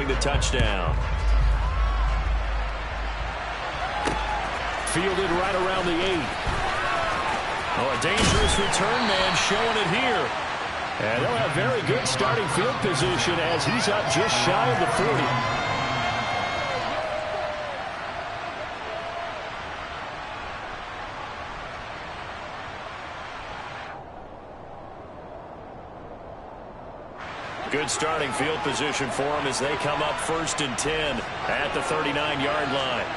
following the touchdown. Fielded right around the 8. Oh, a dangerous return man showing it here. And they'll have very good starting field position as he's up just shy of the 40. Good starting field position for them as they come up 1st and 10 at the 39-yard line.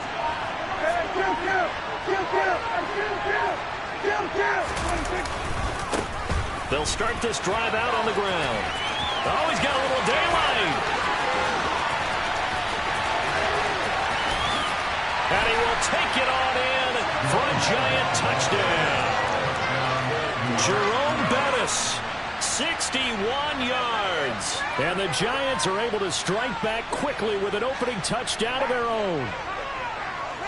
They'll start this drive out on the ground. Oh, he's got a little daylight. And he will take it on in for a giant touchdown. Jerome Bettis, 61 yards. And the Giants are able to strike back quickly with an opening touchdown of their own.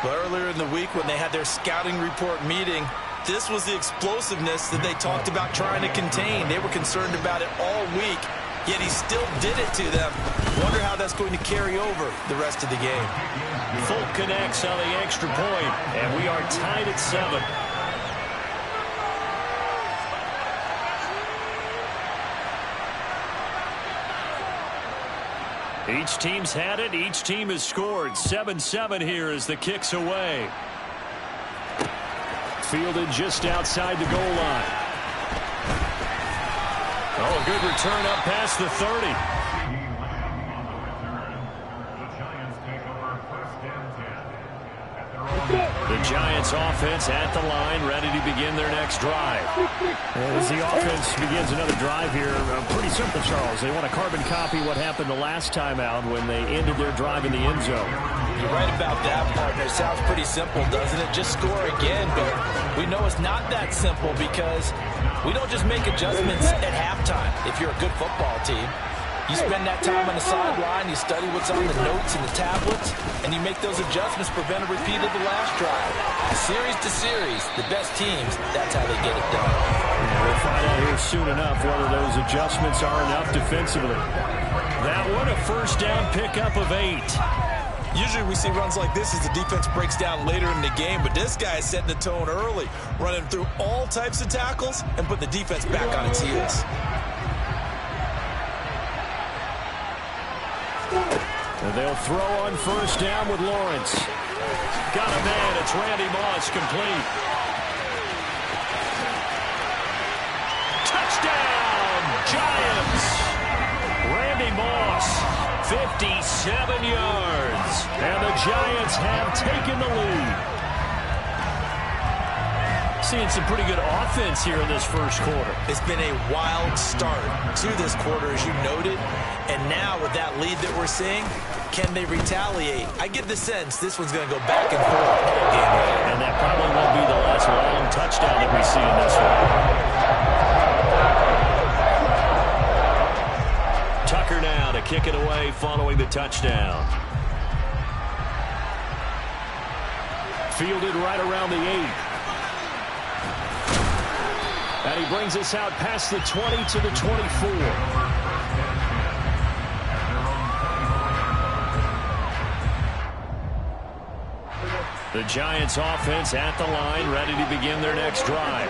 But earlier in the week when they had their scouting report meeting, this was the explosiveness that they talked about trying to contain. They were concerned about it all week, yet he still did it to them. Wonder how that's going to carry over the rest of the game. Folk connects on the extra point, and we are tied at 7. Each team's had it. Each team has scored. 7-7 here as the kick's away. Fielded just outside the goal line. Oh, a good return up past the 30. The Giants offense at the line, ready to begin their next drive. As the offense begins another drive here, pretty simple, Charles. They want to carbon copy what happened the last time out when they ended their drive in the end zone. You're right about that, partner. It sounds pretty simple, doesn't it? Just score again, but we know it's not that simple because we don't just make adjustments at halftime if you're a good football team. You spend that time on the sideline, you study what's on the notes and the tablets, and you make those adjustments, prevent a repeat of the last drive. Series to series, the best teams, that's how they get it done. Yeah, we'll find out here soon enough whether those adjustments are enough defensively. That one, a first down pickup of 8. Usually we see runs like this as the defense breaks down later in the game, but this guy is setting the tone early, running through all types of tackles and putting the defense back on its heels. And they'll throw on first down with Lawrence. Got a man. It's Randy Moss, complete. Touchdown, Giants. Randy Moss, 57 yards. And the Giants have taken the lead. Seeing some pretty good offense here in this first quarter. It's been a wild start to this quarter, as you noted. And now with that lead that we're seeing, can they retaliate? I get the sense this one's going to go back and forth all game long. And that probably won't be the last long touchdown that we see in this one. Tucker now to kick it away following the touchdown. Fielded right around the 8. And he brings us out past the 20 to the 24. The Giants offense at the line, ready to begin their next drive.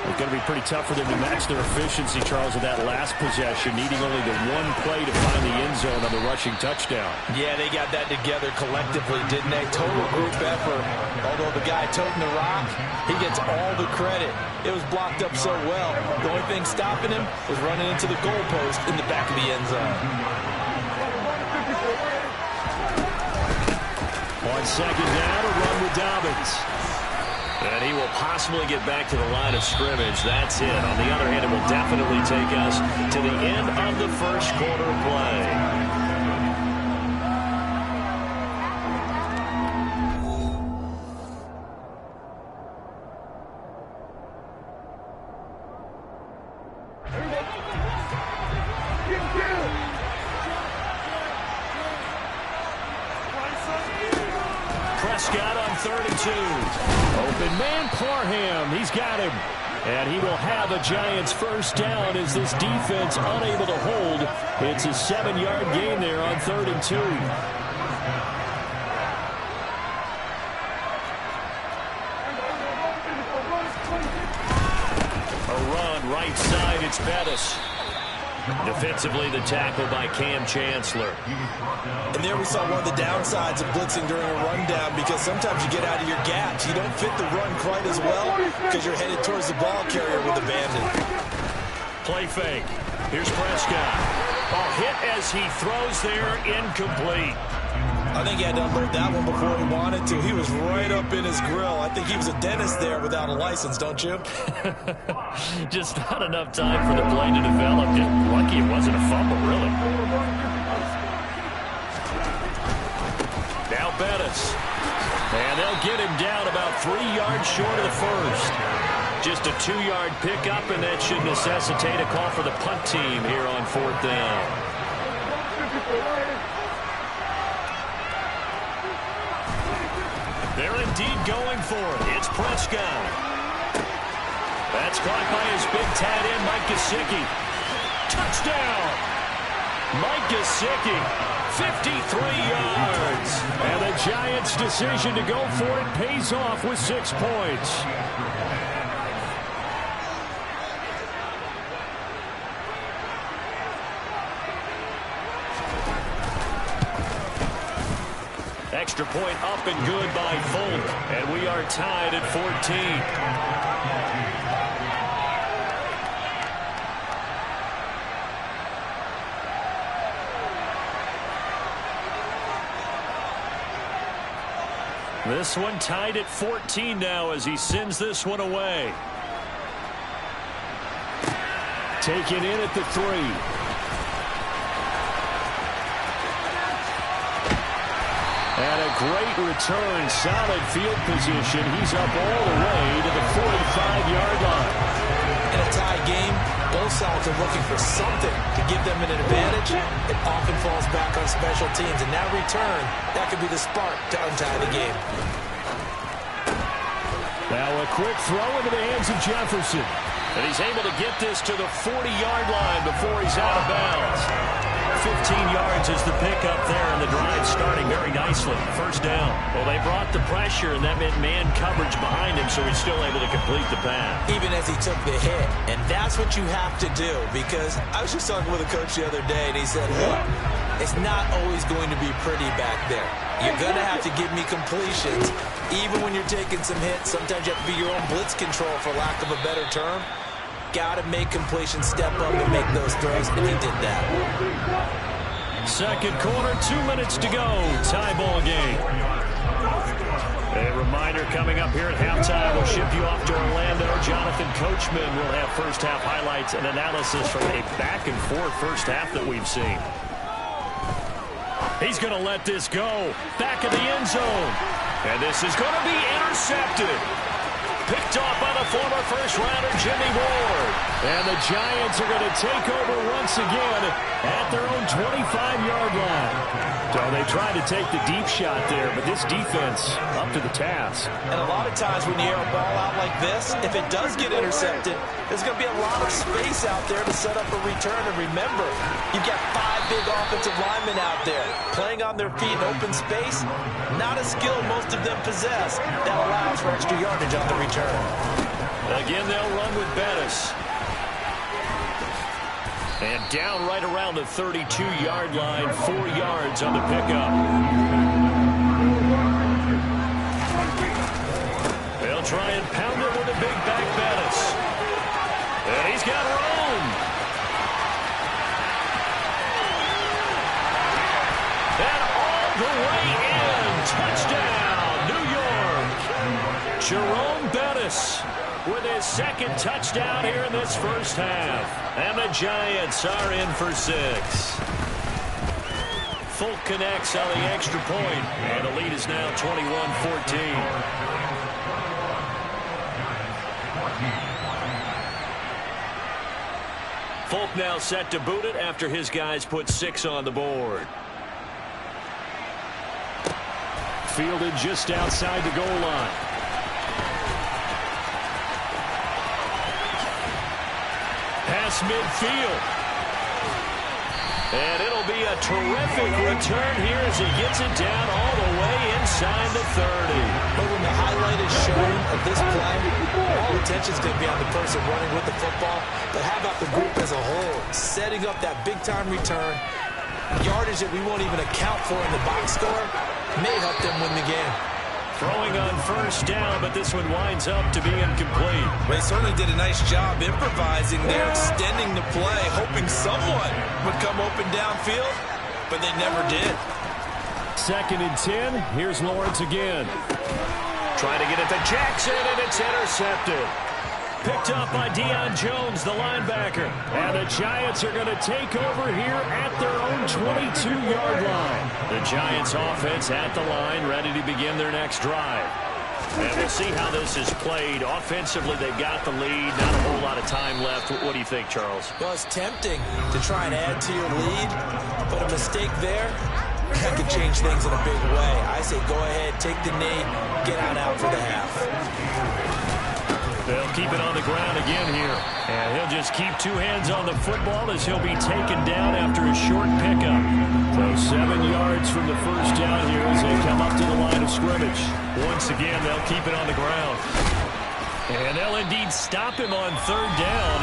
It's going to be pretty tough for them to match their efficiency, Charles, with that last possession, needing only the one play to find the end zone on the rushing touchdown. Yeah, they got that together collectively, didn't they? Total group effort. Although the guy toting the rock, he gets all the credit. It was blocked up so well. The only thing stopping him was running into the goalpost in the back of the end zone. On second down, a run with Dobbins. And he will possibly get back to the line of scrimmage. That's it. On the other hand, it will definitely take us to the end of the first quarter of play. Prescott on 32. Open man, Parham. He's got him. And he will have a Giants first down as this defense unable to hold. It's a 7-yard gain there on 3rd and 2. A run right side, it's Bettis. Defensively, the tackle by Cam Chancellor. And there we saw one of the downsides of blitzing during a rundown, because sometimes you get out of your gaps. You don't fit the run quite as well because you're headed towards the ball carrier with abandon. Play fake. Here's Prescott. Ball hit as he throws there, incomplete. I think he had to unload that one before he wanted to. He was right up in his grill. I think he was a dentist there without a license, don't you? Just not enough time for the play to develop. Just lucky it wasn't a fumble, really. Now Bettis. And they'll get him down about 3 yards short of the first. Just a 2-yard pickup, and that should necessitate a call for the punt team here on 4th down. They're indeed going for it. It's Prescott. That's caught by his big tight end, Mike Gocrxzy. Touchdown! Mike Gocrxzy, 53 yards. And the Giants' decision to go for it pays off with 6 points. Extra point up and good by Folk. And we are tied at 14. This one tied at 14 now as he sends this one away. Taken in at the 3. And a great return, solid field position. He's up all the way to the 45-yard line. In a tie game, both sides are looking for something to give them an advantage. It often falls back on special teams. And that return, that could be the spark to untie the game. Now a quick throw into the hands of Jefferson. And he's able to get this to the 40-yard line before he's out of bounds. 15 yards is the pickup there, and the drive starting very nicely. First down. Well, they brought the pressure, and that meant man coverage behind him, so he's still able to complete the pass. Even as he took the hit. And that's what you have to do, because I was just talking with a coach the other day, and he said, look, it's not always going to be pretty back there. You're going to have to give me completions. Even when you're taking some hits, sometimes you have to be your own blitz control, for lack of a better term. Got to make completions, step up and make those throws, and he did that. Second quarter, 2 minutes to go. Tie ball game. A reminder coming up here at halftime. We'll ship you off to Orlando. Jonathan Coachman will have first half highlights and analysis from a back-and-forth first half that we've seen. He's going to let this go. Back of the end zone. And this is going to be intercepted. Picked off by the former first-rounder Jimmy Ward. And the Giants are going to take over once again at their own 25-yard line. So they tried to take the deep shot there, but this defense up to the task. And a lot of times when you air a ball out like this, if it does get intercepted, there's going to be a lot of space out there to set up a return. And remember, you've got 5 big offensive linemen out there playing on their feet in open space. Not a skill most of them possess. That allows for extra yardage on the return. Again, they'll run with Bettis. And down right around the 32-yard line, 4 yards on the pickup. They'll try and pound it with a big back Bettis. And he's got room. And all the way in. Touchdown, New York. Jerome Bettis with his second touchdown here in this first half. And the Giants are in for 6. Folk connects on the extra point, and the lead is now 21-14. Folk now set to boot it after his guys put 6 on the board. Fielded just outside the goal line. Pass midfield. And it'll be a terrific return here as he gets it down all the way inside the 30. But when the highlight is shown of this play, all attention's going to be on the person running with the football. But how about the group as a whole? Setting up that big-time return, yardage that we won't even account for in the box score, may help them win the game. Throwing on first down, but this one winds up to be incomplete. They certainly did a nice job improvising there, extending the play, hoping someone would come open downfield, but they never did. 2nd and 10. Here's Lawrence again. Trying to get it to Jackson, and it's intercepted. Picked up by Deion Jones, the linebacker. And the Giants are going to take over here at their own 22-yard line. The Giants offense at the line, ready to begin their next drive. And we'll see how this is played. Offensively, they've got the lead. Not a whole lot of time left. What do you think, Charles? Well, it's tempting to try and add to your lead, but a mistake there, that could change things in a big way. I say go ahead, take the knee, get out for the half. They'll keep it on the ground again here. And he'll just keep 2 hands on the football as he'll be taken down after a short pickup. So 7 yards from the first down here as they come up to the line of scrimmage. Once again, they'll keep it on the ground. And they'll indeed stop him on 3rd down.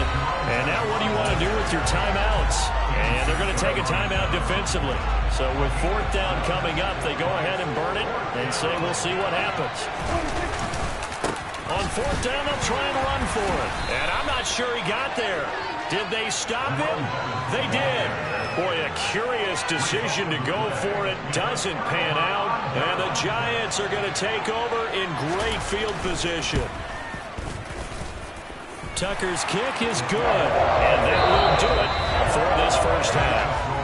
And now what do you want to do with your timeouts? And they're going to take a timeout defensively. So with 4th down coming up, they go ahead and burn it and say we'll see what happens. On 4th down, they'll try and run for it. And I'm not sure he got there. Did they stop him? They did. Boy, a curious decision to go for it. Doesn't pan out. And the Giants are going to take over in great field position. Tucker's kick is good. And that will do it for this first half.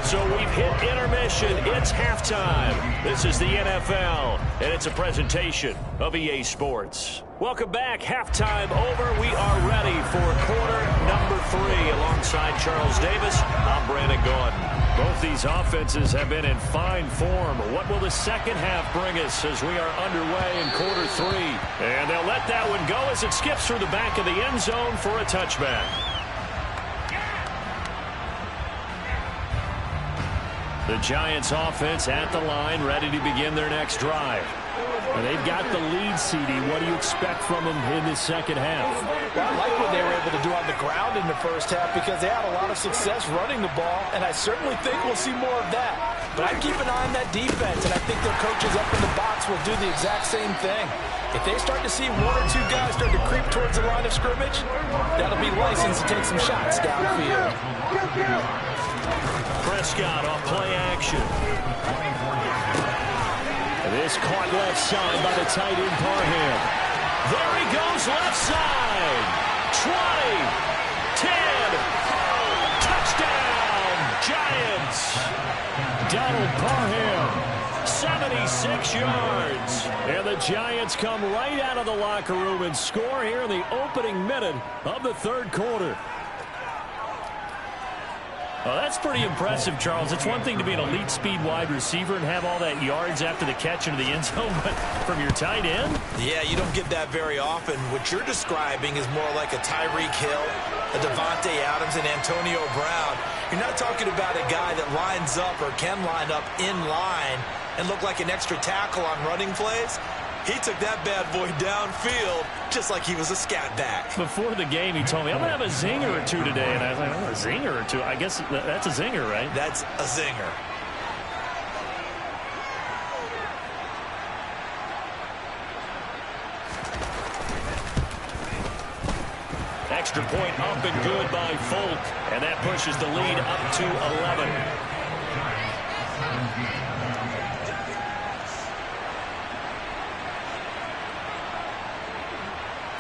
So we've hit intermission. It's halftime. This is the NFL, and it's a presentation of EA Sports. Welcome back. Halftime over. We are ready for quarter number 3. Alongside Charles Davis, I'm Brandon Gordon. Both these offenses have been in fine form. What will the second half bring us as we are underway in quarter 3? And they'll let that one go as it skips through the back of the end zone for a touchback. The Giants offense at the line, ready to begin their next drive. And they've got the lead, CD. What do you expect from them in this second half? Well, I like what they were able to do on the ground in the first half because they had a lot of success running the ball, and I certainly think we'll see more of that. But I'd keep an eye on that defense, and I think their coaches up in the box will do the exact same thing. If they start to see 1 or 2 guys start to creep towards the line of scrimmage, that'll be license to take some shots downfield. Prescott on play action. This caught left side by the tight end Parham. There he goes left side. 20, 10, touchdown, Giants. Donald Parham, 76 yards. And the Giants come right out of the locker room and score here in the opening minute of the 3rd quarter. Well, that's pretty impressive, Charles. It's one thing to be an elite speed wide receiver and have all that yards after the catch into the end zone, but from your tight end? Yeah, you don't get that very often. What you're describing is more like a Tyreek Hill, a Devontae Adams, and Antonio Brown. You're not talking about a guy that lines up or can line up in line and look like an extra tackle on running plays. He took that bad boy downfield just like he was a scat back. Before the game, he told me, I'm going to have a zinger or 2 today. And I was like, oh, a zinger or 2? I guess that's a zinger, right? That's a zinger. Extra point up and good by Folk. And that pushes the lead up to 11.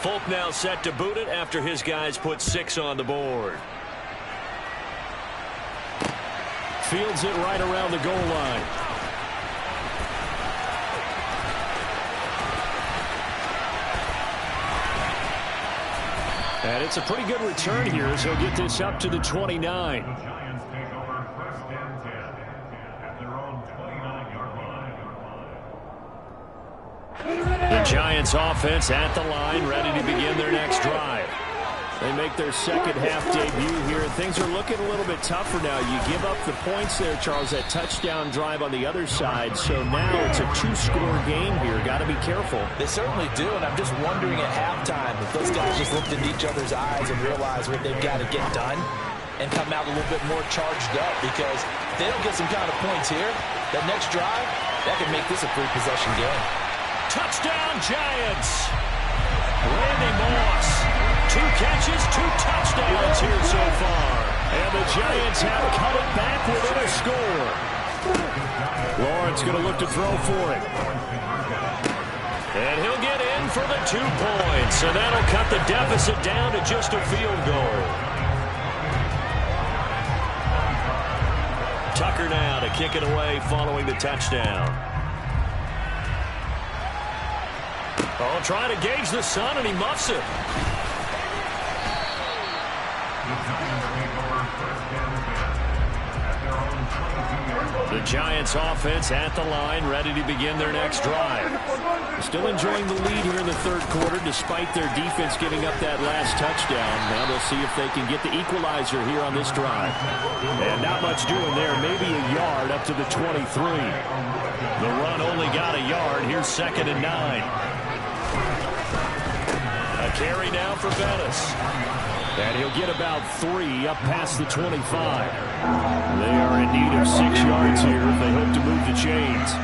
Folk now set to boot it after his guys put 6 on the board. Fields it right around the goal line. And it's a pretty good return here as he'll get this up to the 29. The Giants offense at the line, ready to begin their next drive. They make their second half debut here, and things are looking a little bit tougher now. You give up the points there, Charles, that touchdown drive on the other side. So now it's a two-score game here. Got to be careful. They certainly do, and I'm just wondering at halftime if those guys just looked into each other's eyes and realized what they've got to get done and come out a little bit more charged up, because if they don't get some kind of points here, that next drive, that could make this a three-possession game. Touchdown, Giants! Randy Moss, 2 catches, 2 touchdowns here so far. And the Giants have cut it back within a score. Lawrence going to look to throw for it. And he'll get in for the 2 points. And that'll cut the deficit down to just a field goal. Tucker now to kick it away following the touchdown. Oh, trying to gauge the sun, and he muffs it. The Giants offense at the line, ready to begin their next drive. Still enjoying the lead here in the third quarter, despite their defense giving up that last touchdown. Now they'll see if they can get the equalizer here on this drive. And not much doing there, maybe a yard up to the 23. The run only got a yard. Here's 2nd and 9. A carry now for Bettis. And he'll get about 3 up past the 25. They are in need of 6 yards here if they hope to move the chains.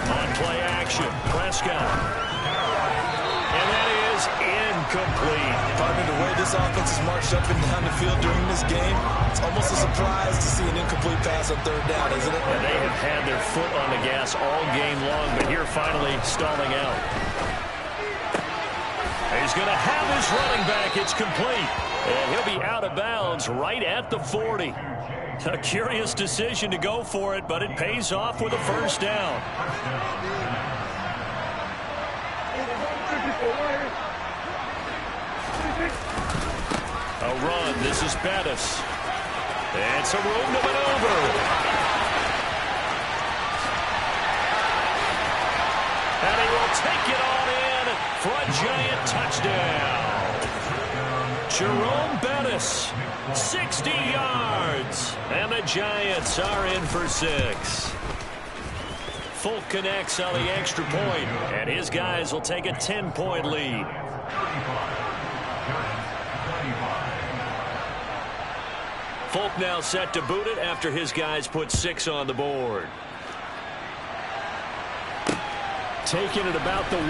On play action, Prescott. And that is incomplete. Partner, the way this offense has marched up and down the field during this game, it's almost a surprise to see an incomplete pass on 3rd down, isn't it? And they have had their foot on the gas all game long, but here finally stalling out. He's going to have his running back. It's complete. And he'll be out of bounds right at the 40. A curious decision to go for it, but it pays off with a 1st down. A run. This is Bettis. And some room to maneuver. And he will take it on in for a Giant touchdown. Jerome Bettis, 60 yards. And the Giants are in for 6. Folk connects on the extra point, and his guys will take a 10-point lead. Folk now set to boot it after his guys put 6 on the board. Taking it about the 1.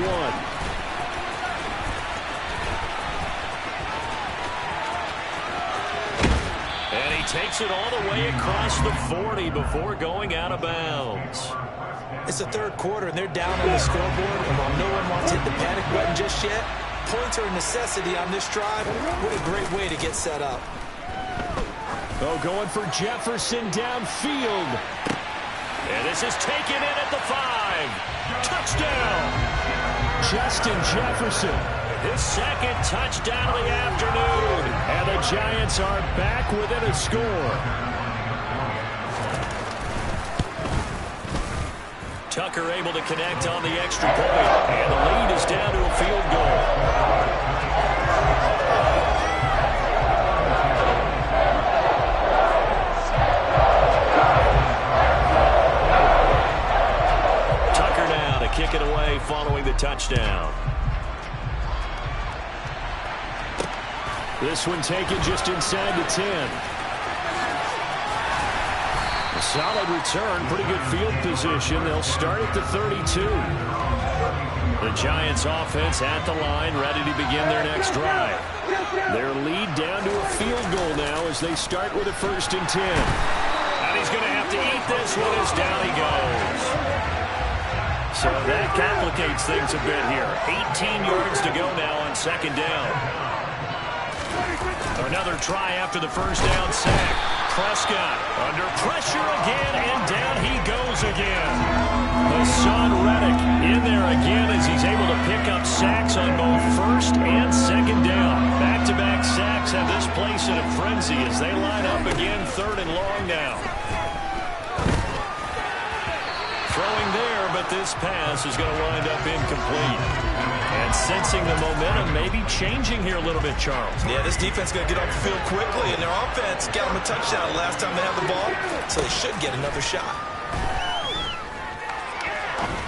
And he takes it all the way across the 40 before going out of bounds. It's the 3rd quarter, and they're down on the scoreboard. And while no one wants to hit the panic button just yet, points are a necessity on this drive. What a great way to get set up. Oh, going for Jefferson downfield. And this is taken in at the 5. Touchdown! Justin Jefferson. His 2nd touchdown of the afternoon. And the Giants are back within a score. Tucker able to connect on the extra point. And the lead is down to a field goal. Kick it away following the touchdown. This one taken just inside the 10. A solid return, pretty good field position. They'll start at the 32. The Giants offense at the line, ready to begin their next drive. Their lead down to a field goal now as they start with a 1st and 10. And he's going to have to eat this one as down he goes. So that complicates things a bit here. 18 yards to go now on 2nd down. Another try after the 1st down sack. Prescott under pressure again, and down he goes again. Hassan Reddick in there again as he's able to pick up sacks on both 1st and 2nd down. Back-to-back sacks have this place in a frenzy as they line up again 3rd and long now. Throwing there, but this pass is going to wind up incomplete. And sensing the momentum maybe changing here a little bit, Charles. Yeah, this defense is going to get off the field quickly, and their offense got them a touchdown last time they had the ball, so they should get another shot.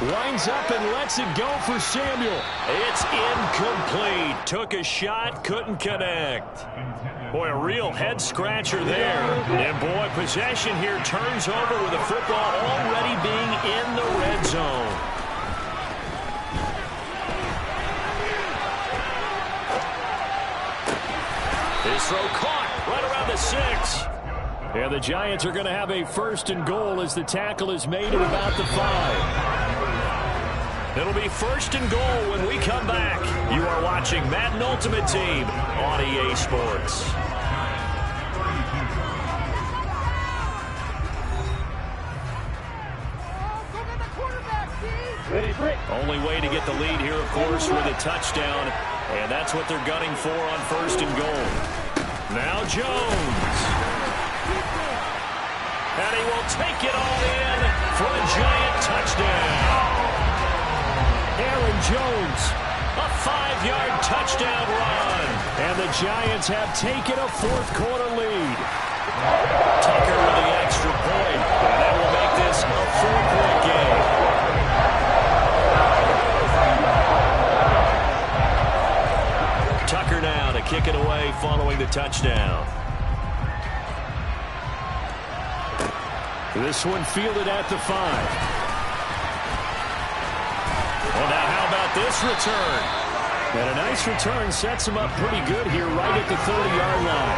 Winds up and lets it go for Samuel. It's incomplete. Took a shot, couldn't connect. Boy, a real head-scratcher there. And, boy, possession here turns over with the football already being in the red zone. His throw caught right around the 6. And the Giants are going to have a 1st and goal as the tackle is made at about the 5. It'll be 1st and goal when we come back. You are watching Madden Ultimate Team on EA Sports. Only way to get the lead here, of course, with a touchdown. And that's what they're gunning for on 1st and goal. Now Jones. And he will take it all in for a Giant touchdown. Aaron Jones, a 5-yard touchdown run. And the Giants have taken a 4th quarter lead. Tucker with the extra point. And that will make this a 4-point game. Tucker now to kick it away following the touchdown. This one fielded at the 5. Well, now how about this return? And a nice return sets him up pretty good here right at the 30-yard line.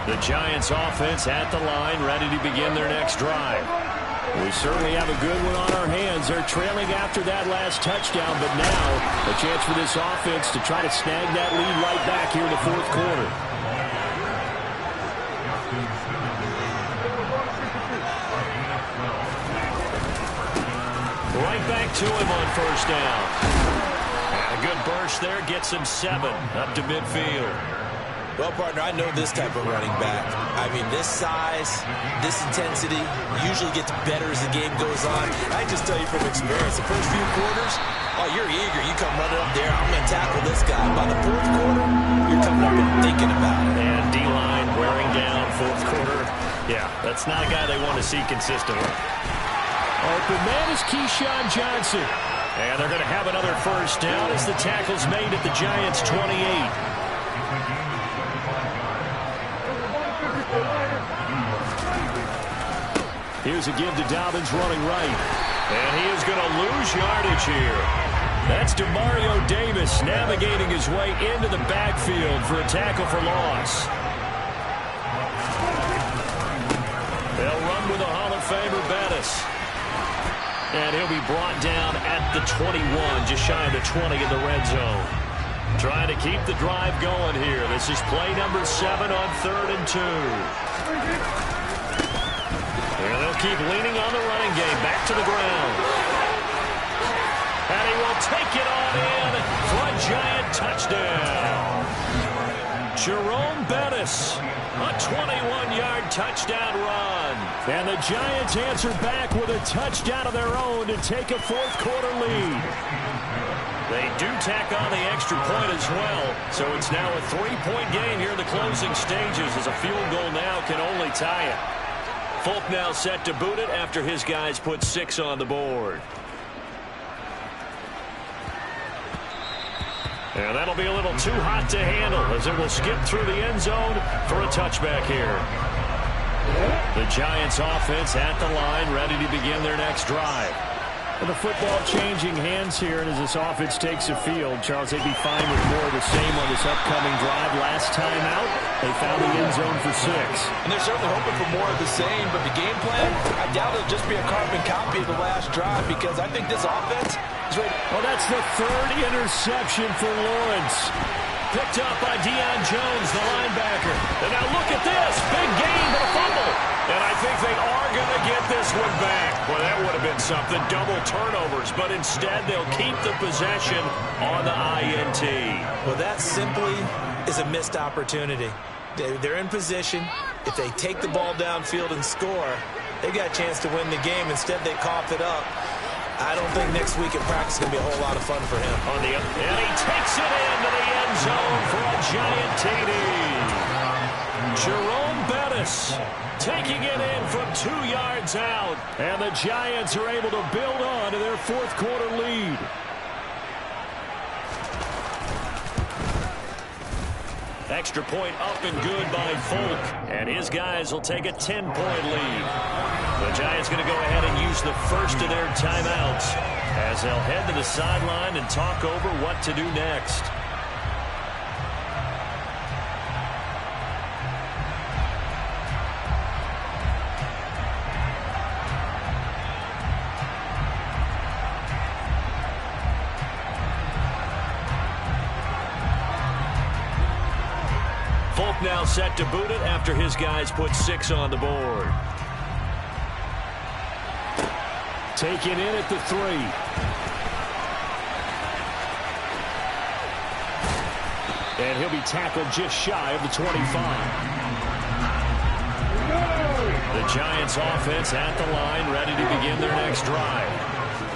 The Giants offense at the line, ready to begin their next drive. We certainly have a good one on our hands. They're trailing after that last touchdown, but now a chance for this offense to try to snag that lead right back here in the 4th quarter. Right back to him on 1st down. And a good burst there gets him 7 up to midfield. Well, partner, I know this type of running back. I mean, this size, this intensity usually gets better as the game goes on. I just tell you from experience, the first few quarters, oh, you're eager. You come running up there, I'm going to tackle this guy. By the 4th quarter, you're coming up and thinking about it. And D-line wearing down 4th quarter. Yeah, that's not a guy they want to see consistently. Open man is Keyshawn Johnson. And they're going to have another 1st down as the tackle's made at the Giants' 28. Here's a give to Dobbins running right. And he is going to lose yardage here. That's DeMario Davis navigating his way into the backfield for a tackle for loss. They'll run with a Hall of Famer, Bettis. And he'll be brought down at the 21, just shy of the 20 in the red zone. Trying to keep the drive going here. This is play number 7 on 3rd and 2. And they'll keep leaning on the running game. Back to the ground. And he will take it on in for a Giant touchdown. Jerome Bettis, a 21-yard touchdown run. And the Giants answer back with a touchdown of their own to take a 4th quarter lead. They do tack on the extra point as well, so it's now a 3-point game here in the closing stages as a field goal now can only tie it. Folk now set to boot it after his guys put 6 on the board. And that'll be a little too hot to handle as it will skip through the end zone for a touchback here. The Giants offense at the line, ready to begin their next drive. And the football changing hands here, and as this offense takes the field, Charles, they'd be fine with more of the same on this upcoming drive. Last time out, they found the end zone for 6. And they're certainly hoping for more of the same, but the game plan, I doubt it'll just be a carbon copy of the last drive because I think this offense is ready. Well, that's the 3rd interception for Lawrence. Picked up by Deion Jones, the linebacker. And now look at this. Big gain, but a fumble. And I think they are going to get this one back. Well, that would have been something. Double turnovers. But instead, they'll keep the possession on the INT. Well, that simply is a missed opportunity. They're in position. If they take the ball downfield and score, they got a chance to win the game. Instead, they cough it up. I don't think next week at practice is going to be a whole lot of fun for him. And he takes it into the end zone for a giant TD. Jerome Bettis taking it in from 2 yards out. And the Giants are able to build on to their fourth quarter lead. Extra point up and good by Folk. And his guys will take a 10-point lead. The Giants going to go ahead and use the first of their timeouts as they'll head to the sideline and talk over what to do next. Folk now set to boot it after his guys put 6 on the board. Taken in at the 3. And he'll be tackled just shy of the 25. The Giants offense at the line, ready to begin their next drive.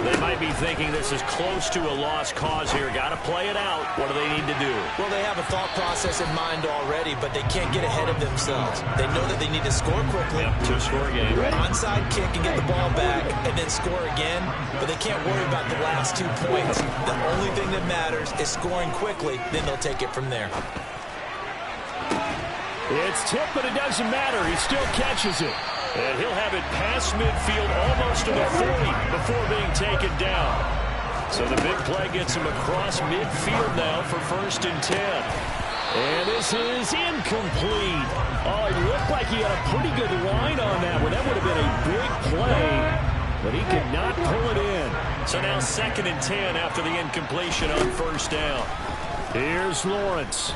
They might be thinking this is close to a lost cause here. Got to play it out. What do they need to do? Well, they have a thought process in mind already, but they can't get ahead of themselves. They know that they need to score quickly. Yep, to score a game. Onside kick and get the ball back and then score again, but they can't worry about the last 2 points. The only thing that matters is scoring quickly, then they'll take it from there. It's tipped, but it doesn't matter. He still catches it. And he'll have it past midfield almost to the 40 before being taken down. So the big play gets him across midfield now for 1st and 10. And this is incomplete. Oh, it looked like he had a pretty good line on that one. That would have been a big play, but he could not pull it in. So now 2nd and 10 after the incompletion on 1st down. Here's Lawrence.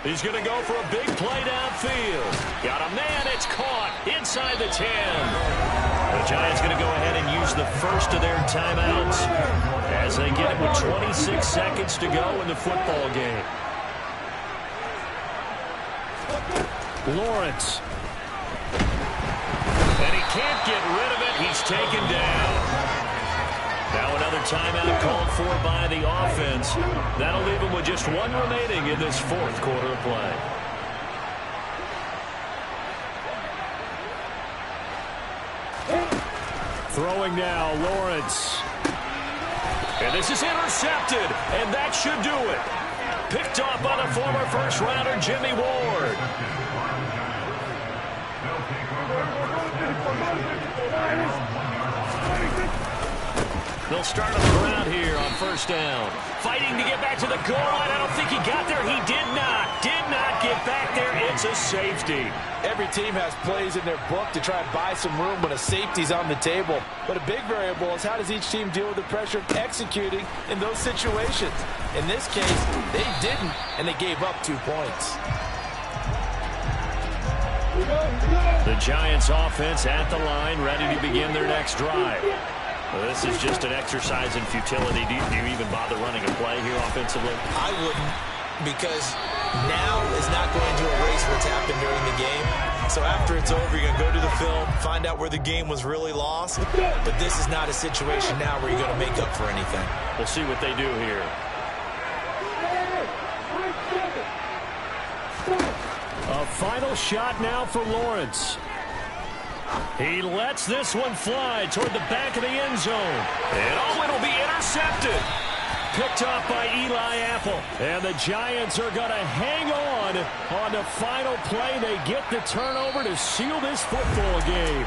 He's going to go for a big play downfield. Got a man, it's caught inside the 10. The Giants going to go ahead and use the first of their timeouts as they get it with 26 seconds to go in the football game. Lawrence. And he can't get rid of it. He's taken down. Now another timeout called for by the offense. That'll leave him with just 1 remaining in this 4th quarter of play. Throwing now, Lawrence. And this is intercepted, and that should do it. Picked off by the former first-rounder Jimmy Ward. They'll start him around here on 1st down. Fighting to get back to the goal line. I don't think he got there. He did not. Did not get back there. It's a safety. Every team has plays in their book to try and buy some room when a safety's on the table. But a big variable is how does each team deal with the pressure of executing in those situations. In this case, they didn't, and they gave up 2 points. The Giants offense at the line, ready to begin their next drive. Well, this is just an exercise in futility. Do you even bother running a play here offensively? I wouldn't, because now is not going to erase what's happened during the game. So after it's over, you're going to go to the film, find out where the game was really lost. But this is not a situation now where you're going to make up for anything. We'll see what they do here. A final shot now for Lawrence. He lets this one fly toward the back of the end zone. And it'll be intercepted. Picked off by Eli Apple. And the Giants are going to hang on the final play. They get the turnover to seal this football game.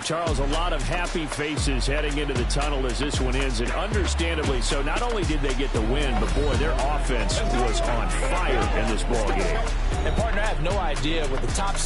Charles, a lot of happy faces heading into the tunnel as this one ends, and understandably so. Not only did they get the win, but boy, their offense was on fire in this ball game. And partner, I have no idea what the top